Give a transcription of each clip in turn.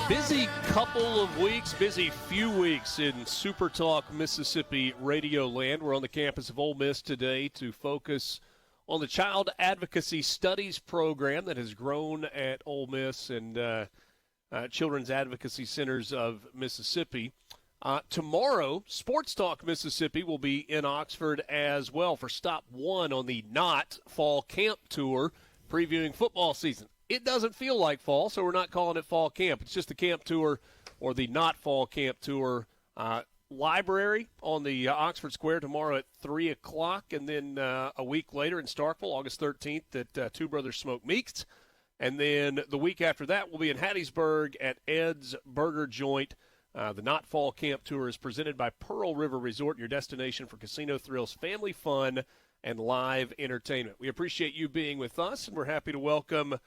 Busy couple of weeks, busy few weeks in SuperTalk Mississippi Radio Land. We're on the campus of Ole Miss today to focus on the Child Advocacy Studies program that has grown at Ole Miss and Children's Advocacy Centers of Mississippi. Tomorrow, Sports Talk Mississippi will be in Oxford as well for stop one on the Not Fall Camp Tour, previewing football season. It doesn't feel like fall, so we're not calling it fall camp. It's just the camp tour or the Not Fall Camp Tour. Library on the Oxford Square tomorrow at 3 o'clock, and then a week later in Starkville, August 13th, at Two Brothers Smoke Meats. And then the week after that, we'll be in Hattiesburg at Ed's Burger Joint. The Not Fall Camp Tour is presented by Pearl River Resort, your destination for casino thrills, family fun, and live entertainment. We appreciate you being with us, and we're happy to welcome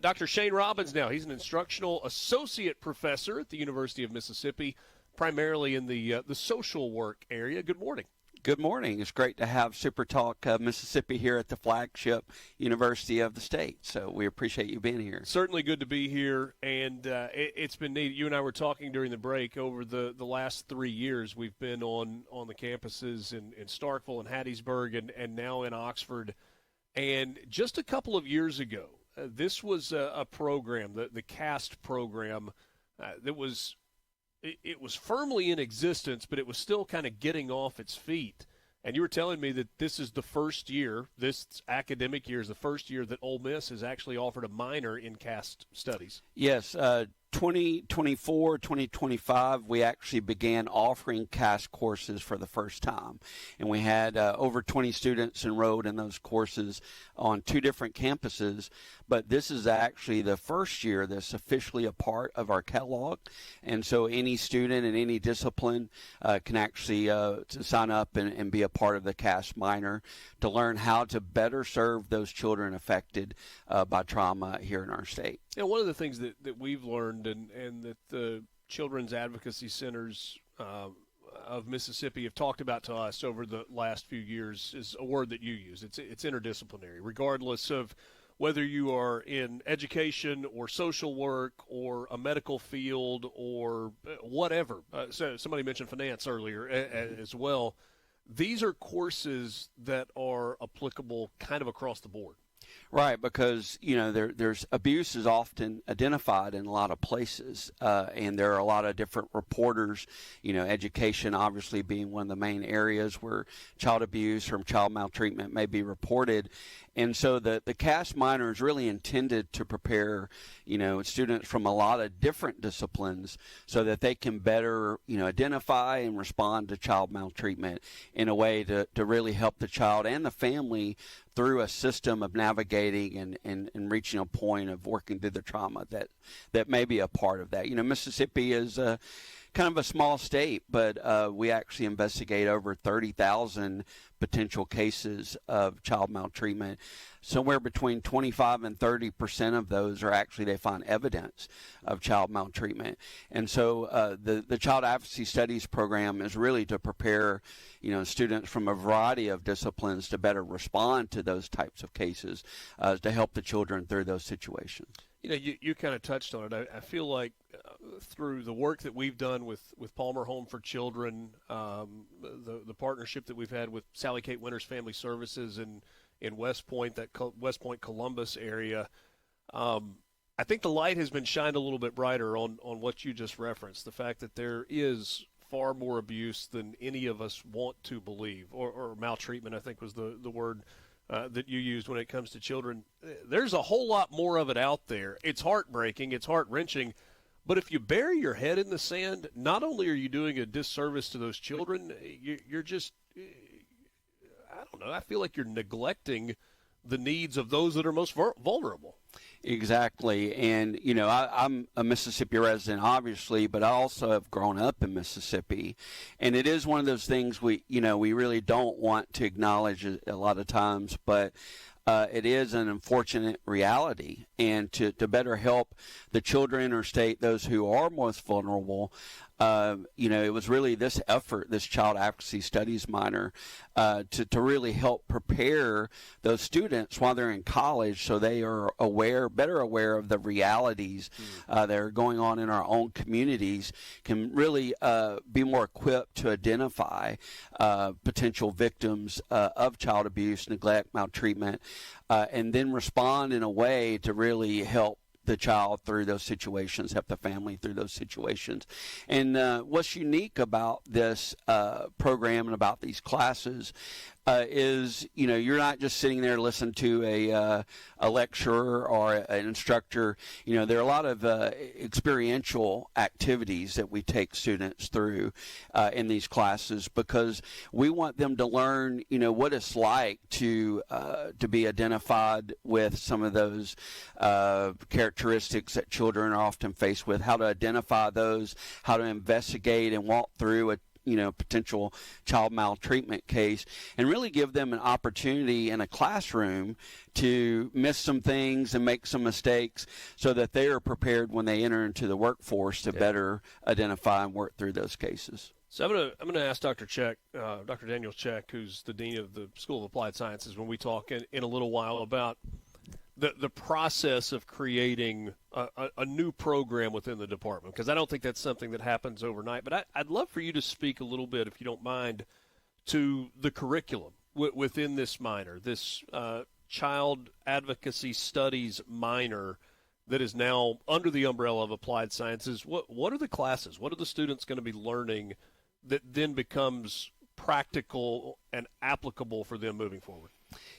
Dr. Shane Robbins now. He's an instructional associate professor at the University of Mississippi, primarily in the social work area. Good morning. Good morning. It's great to have SuperTalk Mississippi here at the flagship University of the state. So we appreciate you being here. Certainly good to be here, and it's been neat. You and I were talking during the break. Over the last 3 years, we've been on the campuses in Starkville and Hattiesburg and now in Oxford. And just a couple of years ago, this was a program, the C.A.S.T program, that was it was firmly in existence, but it was still kind of getting off its feet. And you were telling me that this is the first year, this academic year is the first year that Ole Miss has actually offered a minor in C.A.S.T studies. Yes, 2024, 2025, we actually began offering C.A.S.T courses for the first time. And we had over 20 students enrolled in those courses on 2 different campuses. But this is actually the first year that's officially a part of our catalog. And so any student in any discipline can actually sign up and be a part of the C.A.S.T minor to learn how to better serve those children affected by trauma here in our state. And one of the things that we've learned and that the Children's Advocacy Centers of Mississippi have talked about to us over the last few years is a word that you use. It's interdisciplinary, regardless of whether you are in education or social work or a medical field or whatever. So somebody mentioned finance earlier as well. These are courses that are applicable kind of across the board. Right, because, there's abuse is often identified in a lot of places, and there are a lot of different reporters, education obviously being one of the main areas where child abuse or child maltreatment may be reported. And so the C.A.S.T minor is really intended to prepare, students from a lot of different disciplines so that they can better, identify and respond to child maltreatment in a way to really help the child and the family through a system of navigating and reaching a point of working through the trauma that may be a part of that. Mississippi is kind of a small state, but we actually investigate over 30,000 potential cases of child maltreatment. Somewhere between 25 and 30% of those are actually, they find evidence of child maltreatment. And so the Child Advocacy Studies program is really to prepare, students from a variety of disciplines to better respond to those types of cases, to help the children through those situations. You kind of touched on it. I feel like through the work that we've done with Palmer Home for Children, the partnership that we've had with Sally Kate Winters Family Services in West Point, that West Point Columbus area, I think the light has been shined a little bit brighter on what you just referenced, the fact that there is far more abuse than any of us want to believe, or maltreatment, I think was the word that you used when it comes to children. There's a whole lot more of it out there. It's heartbreaking. It's heart-wrenching. But if you bury your head in the sand, not only are you doing a disservice to those children, you're just, I don't know, I feel like you're neglecting the needs of those that are most vulnerable. Exactly. And, I'm a Mississippi resident, obviously, but I also have grown up in Mississippi. And it is one of those things we really don't want to acknowledge a lot of times, but it is an unfortunate reality. And to better help the children in our state, those who are most vulnerable, it was really this effort, this child advocacy studies minor, to really help prepare those students while they're in college, so they are better aware of the realities that are going on in our own communities, can really be more equipped to identify potential victims of child abuse, neglect, maltreatment, and then respond in a way to really help the child through those situations, help the family through those situations. And what's unique about this program and about these classes is, you're not just sitting there listening to a lecturer or an instructor. There are a lot of experiential activities that we take students through in these classes, because we want them to learn, what it's like to be identified with some of those characteristics that children are often faced with, how to identify those, how to investigate and walk through a potential child maltreatment case, and really give them an opportunity in a classroom to miss some things and make some mistakes, so that they are prepared when they enter into the workforce to better identify and work through those cases. So I'm gonna ask Dr. Daniel Check, who's the dean of the School of Applied Sciences, when we talk in a little while about the process of creating a new program within the department, because I don't think that's something that happens overnight. But I'd love for you to speak a little bit, if you don't mind, to the curriculum within this minor, this child advocacy studies minor that is now under the umbrella of Applied Sciences. What are the classes? What are the students going to be learning that then becomes practical and applicable for them moving forward?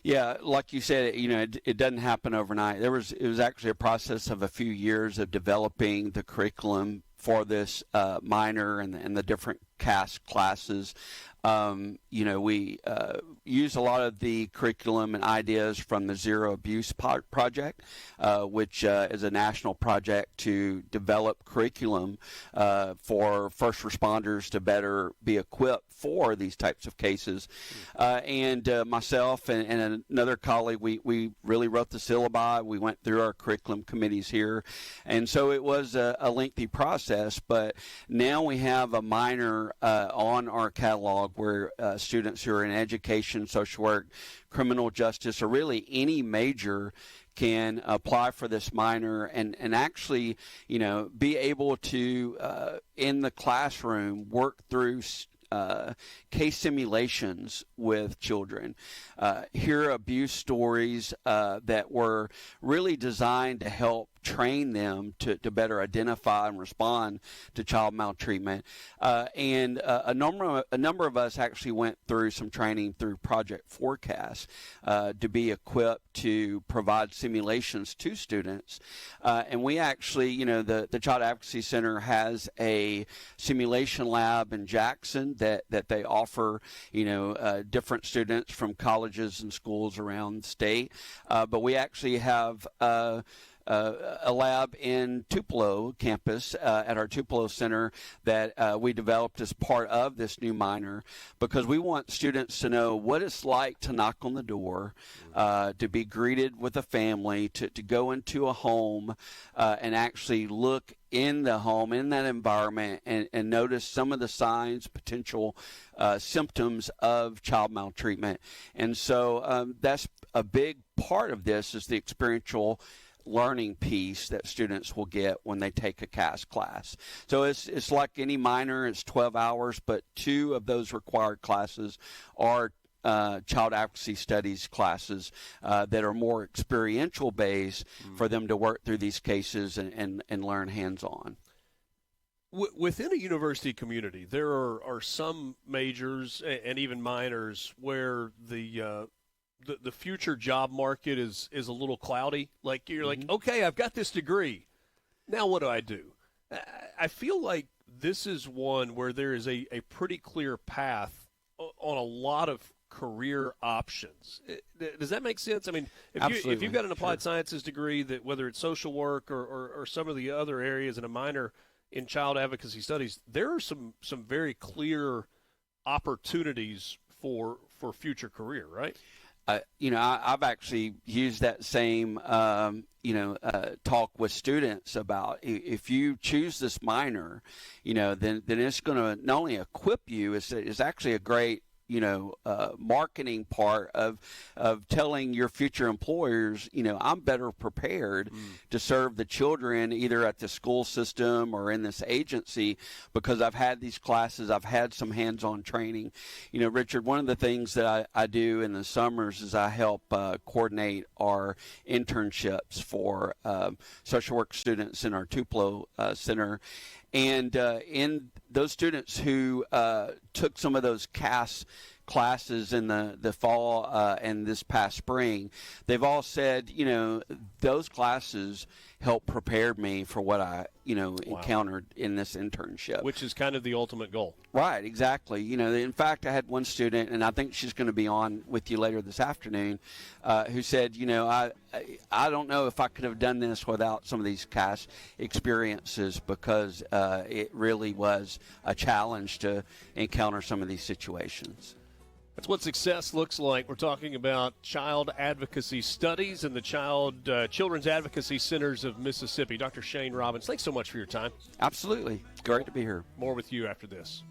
Yeah, like you said, it doesn't happen overnight. It was actually a process of a few years of developing the curriculum for this minor and the different C.A.S.T classes. We use a lot of the curriculum and ideas from the Zero Abuse Project, which is a national project to develop curriculum for first responders to better be equipped for these types of cases. And myself and another colleague, we really wrote the syllabi. We went through our curriculum committees here. And so it was a lengthy process, but now we have a minor on our catalog where students who are in education, social work, criminal justice, or really any major can apply for this minor and actually, be able to, in the classroom, work through case simulations with children, hear abuse stories that were really designed to help train them to better identify and respond to child maltreatment. And a number of us actually went through some training through Project Forecast to be equipped to provide simulations to students. And we actually, the Child Advocacy Center has a simulation lab in Jackson that they offer, different students from colleges and schools around the state. But we actually have a lab in Tupelo campus at our Tupelo Center that we developed as part of this new minor, because we want students to know what it's like to knock on the door, to be greeted with a family, to go into a home and actually look in the home, in that environment, and notice some of the signs, potential symptoms of child maltreatment. And so that's a big part of this, is the experiential learning piece that students will get when they take a C.A.S.T class. So it's like any minor, it's 12 hours, but 2 of those required classes are child advocacy studies classes that are more experiential based for them to work through these cases and learn hands-on. Within a university community, there are some majors and even minors where the future job market is a little cloudy. Like you're like, okay, I've got this degree. Now what do I do? I feel like this is one where there is a pretty clear path on a lot of career options. Does that make sense? I mean, if you've got an applied sciences degree, that whether it's social work or some of the other areas, and a minor in child advocacy studies, there are some very clear opportunities for future career, right? I've actually used that same, talk with students about if you choose this minor, then it's going to not only equip you, it's actually a great marketing part of telling your future employers, I'm better prepared to serve the children either at the school system or in this agency because I've had these classes, I've had some hands-on training. Richard, one of the things that I do in the summers is I help coordinate our internships for social work students in our Tupelo Center. And in those students who took some of those C.A.S.T classes in the fall and this past spring, they've all said, those classes helped prepare me for what I, encountered in this internship. Which is kind of the ultimate goal. Right, exactly. In fact, I had one student, and I think she's going to be on with you later this afternoon, who said, I don't know if I could have done this without some of these C.A.S.T experiences because it really was a challenge to encounter some of these situations. That's what success looks like. We're talking about child advocacy studies and the Children's Advocacy Centers of Mississippi. Dr. Shane Robbins, thanks so much for your time. Absolutely. Great to be here. More with you after this.